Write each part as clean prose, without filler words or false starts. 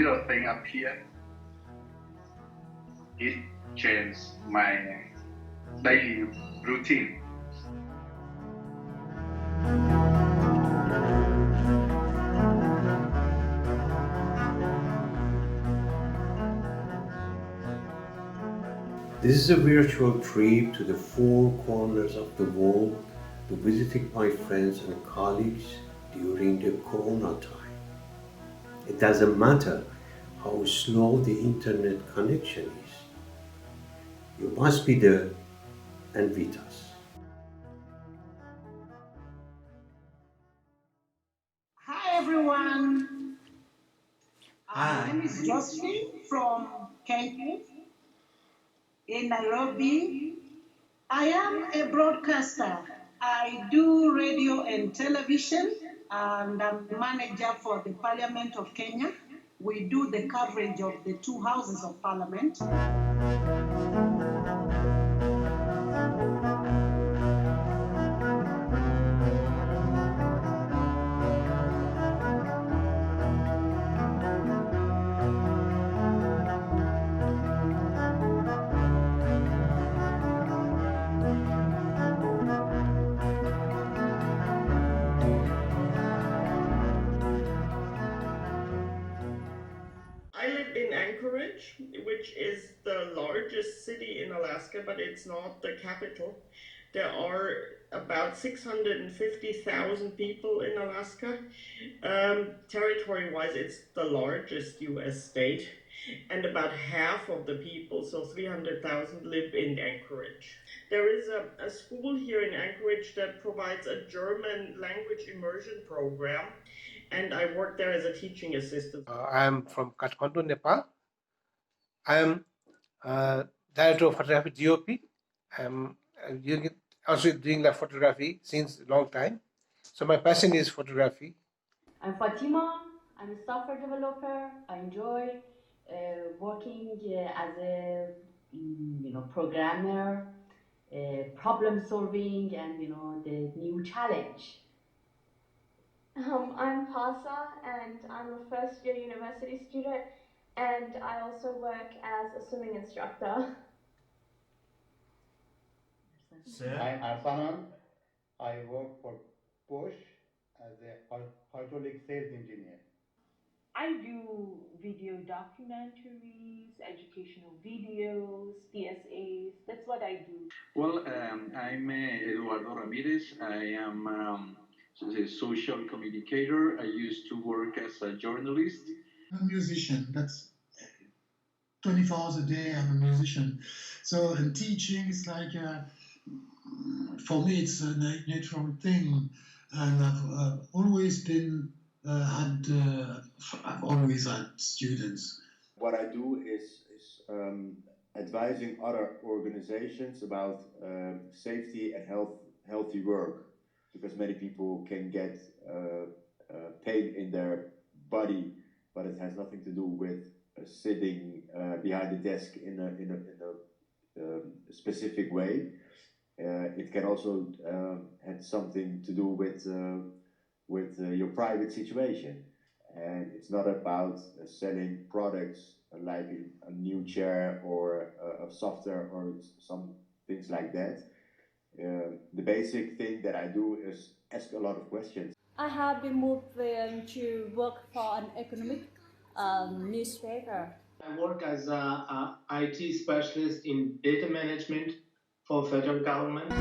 little thing up here, it changed my daily routine. This is a virtual trip to the four corners of the world to visiting my friends and colleagues during the Corona time. It doesn't matter how slow the internet connection is. You must be there and with us. Hi everyone. My name is Josephine from Kenya in Nairobi. I am a broadcaster. I do radio and television, and I'm manager for the Parliament of Kenya. We do the coverage of the two houses of Parliament. I live in Anchorage, which is the largest city in Alaska, but it's not the capital. There are about 650,000 people in Alaska. Territory-wise, it's the largest US state, and about half of the people, so 300,000, live in Anchorage. There is a school here in Anchorage that provides a German language immersion program, and I work there as a teaching assistant. I am from Kathmandu, Nepal. I am director of photography DOP. I am also doing the photography since a long time. So my passion is photography. I'm Fatima. I'm a software developer. I enjoy working as a programmer, problem solving, and the new challenge. I'm Parsa, and I'm a first-year university student, and I also work as a swimming instructor. I'm Arsanan. I work for Bosch as a hydraulic sales engineer. I do video documentaries, educational videos, PSAs. That's what I do. Well, I'm Eduardo Ramirez. I am a social communicator. I used to work as a journalist. I'm a musician. That's 24 hours a day. I'm a musician. So, and teaching is like, for me, it's a natural thing. And I've always been, I've always had students. What I do is advising other organizations about safety and healthy work, because many people can get pain in their body, but it has nothing to do with sitting behind the desk in a specific way. It can also have something to do with your private situation, and it's not about selling products like a new chair or a software or some things like that. The basic thing that I do is ask a lot of questions. I have been moved to work for an economic newspaper. I work as an IT specialist in data management for federal government.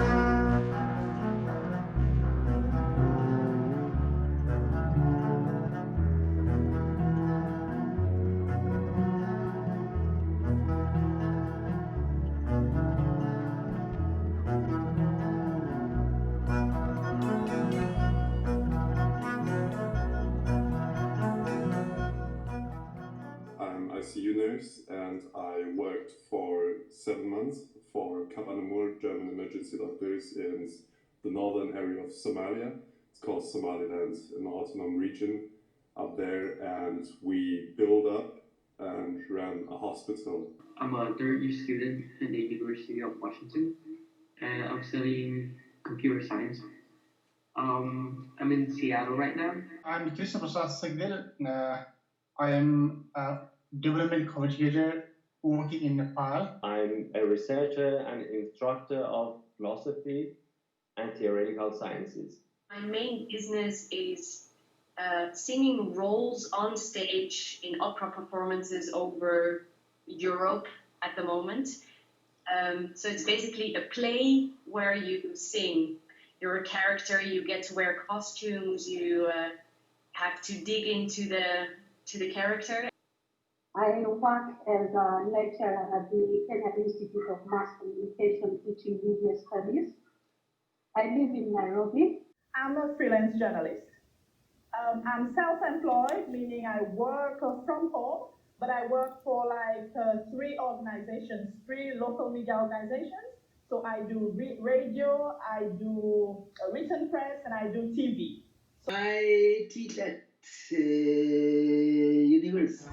I'm ICU nurse, and I worked for 7 months for Kapanamur German emergency doctors in the northern area of Somalia. It's called Somaliland, an autonomous region up there, and we built up and ran a hospital. I'm a third-year student at the University of Washington, and I'm studying computer science. I'm in Seattle right now. I'm Krishna Prasad Sagdil. I am a development communicator working in Nepal. I'm a researcher and instructor of philosophy and theoretical sciences. My main business is singing roles on stage in opera performances over Europe at the moment. So it's basically a play where you sing. You're a character, you get to wear costumes, you have to dig into the character. I work as a lecturer at the Kenya Institute of Mass Communication teaching media studies. I live in Nairobi. I'm a freelance journalist. I'm self-employed, meaning I work from home, but I work for like three organizations, three local media organizations. So I do radio, I do written press, and I do TV. I teach at university.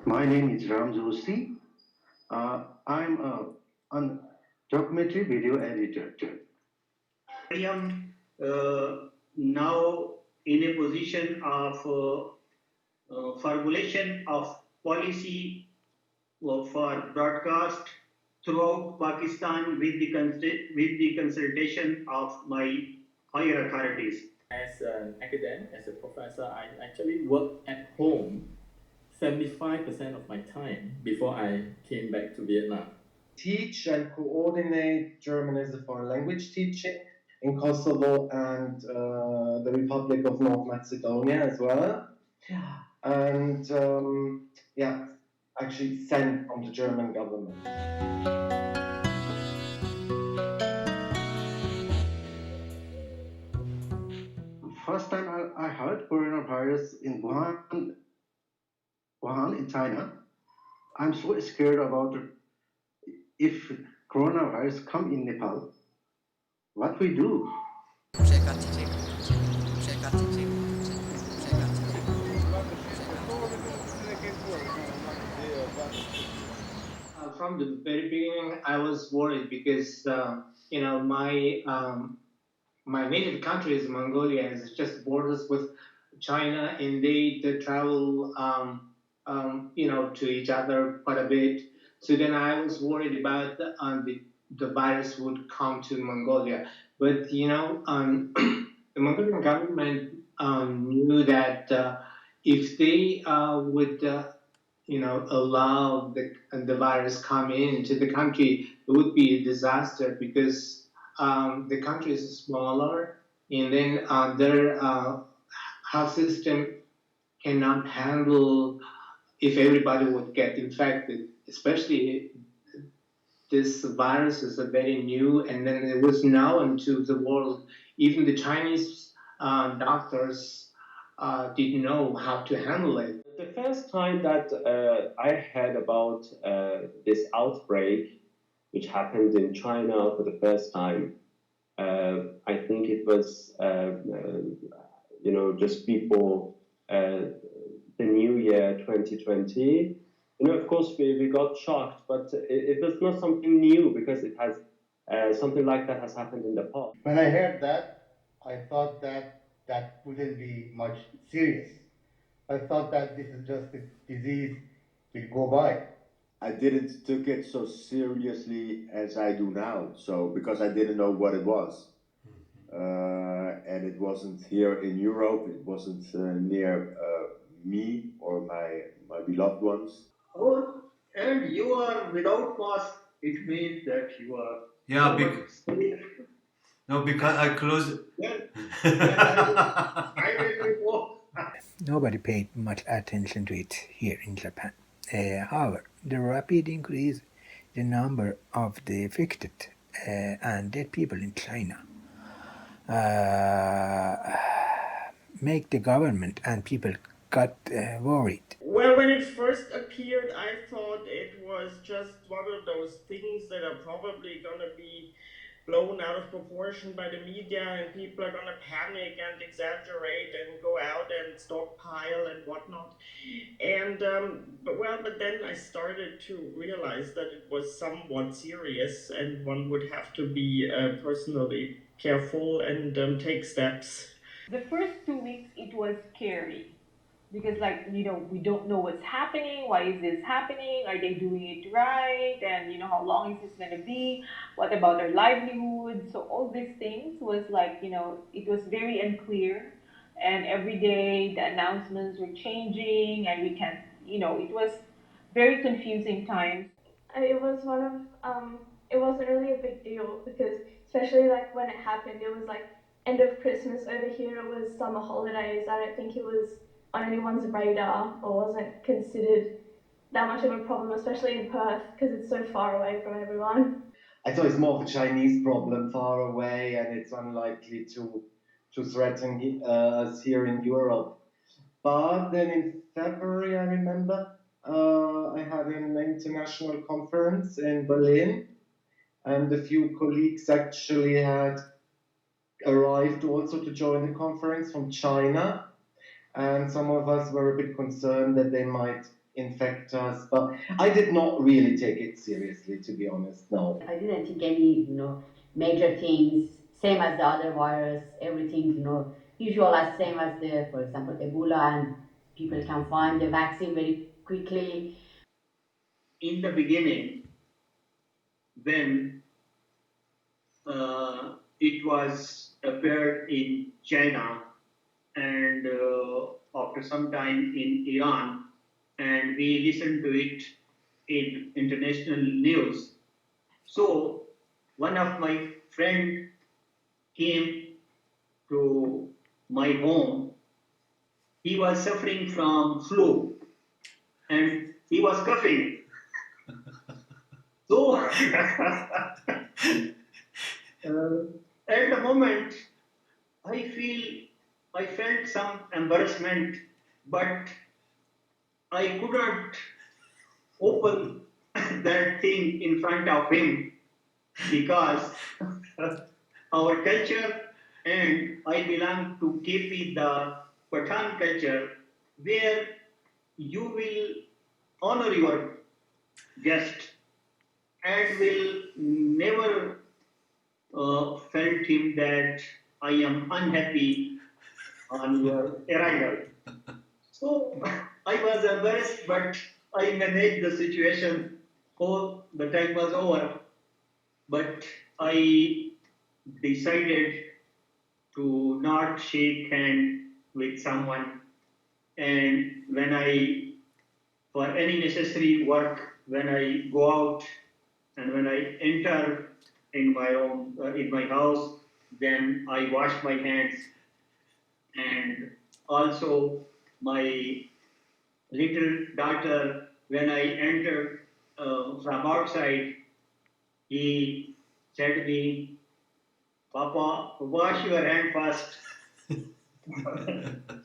My name is Ram Joshi. I'm a documentary video editor. I am now in a position of formulation of policy for broadcast throughout Pakistan with the consultation of my higher authorities. As an academic, as a professor, I actually worked at home 75% of my time before I came back to Vietnam. Teach and coordinate German as a foreign language teaching in Kosovo and the Republic of North Macedonia as well. And actually sent from the German government. First time I heard coronavirus in Wuhan in China. I'm so scared about if coronavirus come in Nepal, what we do? From the very beginning, I was worried because my native country is Mongolia, and it's just borders with China, and they travel to each other quite a bit. So then I was worried about the virus would come to Mongolia, but the Mongolian government knew that if they would allow the virus come into the country, it would be a disaster because the country is smaller, and then their health system cannot handle if everybody would get infected, especially this virus is a very new, and then it was known to the world. Even the Chinese doctors didn't know how to handle it. The first time that I heard about this outbreak, which happened in China for the first time, I think it was just before the new year 2020. Of course, we got shocked, but it was not something new because it has something like that has happened in the past. When I heard that, I thought that wouldn't be much serious. I thought that this is just a disease will go by. I didn't took it so seriously as I do now. So because I didn't know what it was, and it wasn't here in Europe, it wasn't near me or my beloved ones. Oh, and you are without mask. It means that you are. Yeah, because I closed. Nobody paid much attention to it here in Japan. However, the rapid increase in the number of the affected and dead people in China make the government and people got worried. Well, when it first appeared, I thought it was just one of those things that are probably going to be blown out of proportion by the media, and people are going to panic and exaggerate and go out and stockpile and whatnot. And but then I started to realize that it was somewhat serious, and one would have to be personally careful and take steps. The first 2 weeks, it was scary. Because, like, we don't know what's happening. Why is this happening? Are they doing it right? And, how long is this going to be? What about our livelihood? So all these things was like, it was very unclear. And every day the announcements were changing, and we can't, it was very confusing times. It was it wasn't really a big deal because, especially like when it happened, it was like end of Christmas over here. It was summer holidays. I don't think it was on anyone's radar or wasn't considered that much of a problem, especially in Perth, because it's so far away from everyone. I thought it's more of a Chinese problem far away, and it's unlikely to threaten us here in Europe. But then in February, I remember, I had an international conference in Berlin, and a few colleagues actually had arrived also to join the conference from China. And some of us were a bit concerned that they might infect us, but I did not really take it seriously, to be honest, no. I didn't think any, major things, same as the other virus, everything, usual as same as the, for example, Ebola, and people can find the vaccine very quickly. In the beginning, when it was appeared in China, and after some time in Iran, and we listened to it in international news. So one of my friend came to my home. He was suffering from flu, and he was coughing. So at the moment, I felt some embarrassment, but I could not open that thing in front of him because our culture, and I belong to KP, the Pathan culture, where you will honor your guest and will never felt him that I am unhappy on your arrival. So I was embarrassed, but I managed the situation. Oh, the time was over. But I decided to not shake hand with someone. And for any necessary work, when I go out and when I enter in my house, then I wash my hands. And also my little daughter, when I entered from outside, he said to me, "Papa, wash your hand first."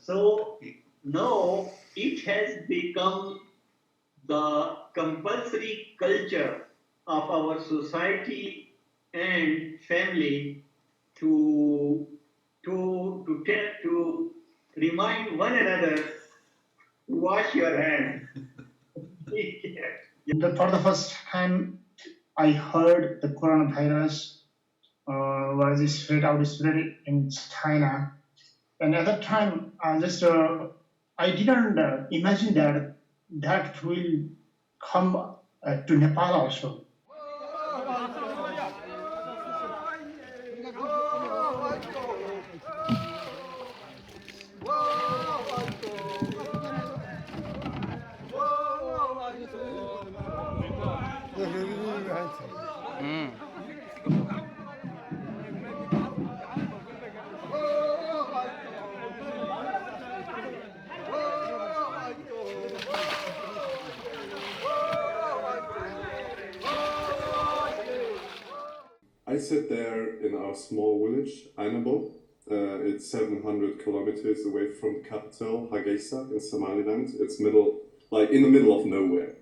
So now it has become the compulsory culture of our society and family to remind one another to wash your hand. For the first time, I heard the coronavirus was spread in China, and at that time, I didn't imagine that will come to Nepal also. I sit there in our small village, Ebillo. It's 700 kilometers away from the capital, Hargeisa, in Somaliland. It's in the middle of nowhere.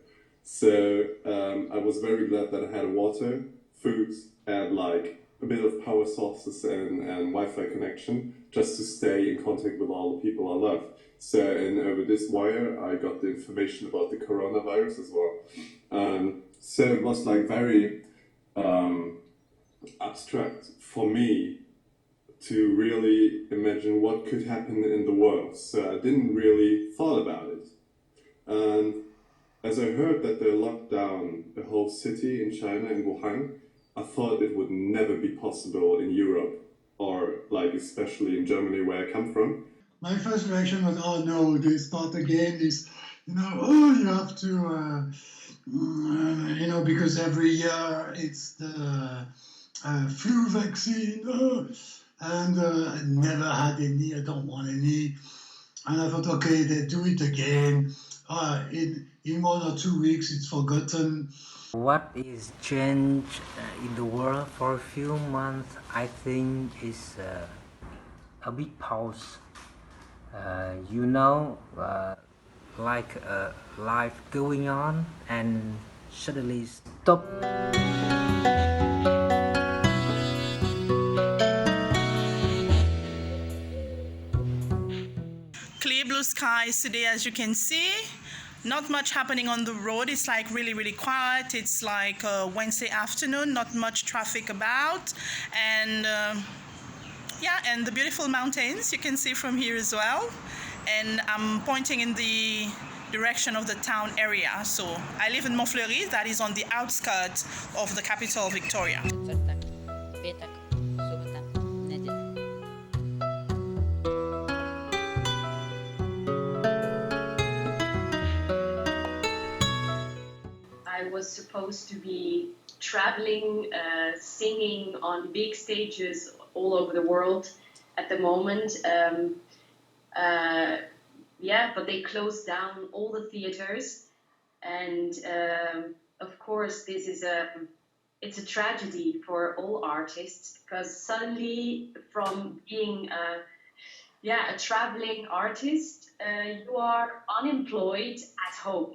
So I was very glad that I had water, food, and a bit of power sources and Wi-Fi connection just to stay in contact with all the people I love. So, and over this wire, I got the information about the coronavirus as well. So it was like very abstract for me to really imagine what could happen in the world. So I didn't really thought about it. And as I heard that they locked down a whole city in China, in Wuhan, I thought it would never be possible in Europe, or like especially in Germany where I come from. My first reaction was, oh no, they start again this, oh, you have to, because every year it's the flu vaccine, and I never had any, I don't want any. And I thought, okay, they do it again. In 1 or 2 weeks, it's forgotten. What is changed in the world for a few months, I think, is a big pause. Like life going on and suddenly stop. Clear blue skies today, as you can see. Not much happening on the road. It's like really, really quiet. It's like Wednesday afternoon, not much traffic about. And and the beautiful mountains you can see from here as well. And I'm pointing in the direction of the town area. So I live in Montfleury, that is on the outskirts of the capital, Victoria. I was supposed to be traveling, singing on big stages all over the world at the moment. But they closed down all the theaters, and of course this is it's a tragedy for all artists, because suddenly from being a traveling artist, you are unemployed at home.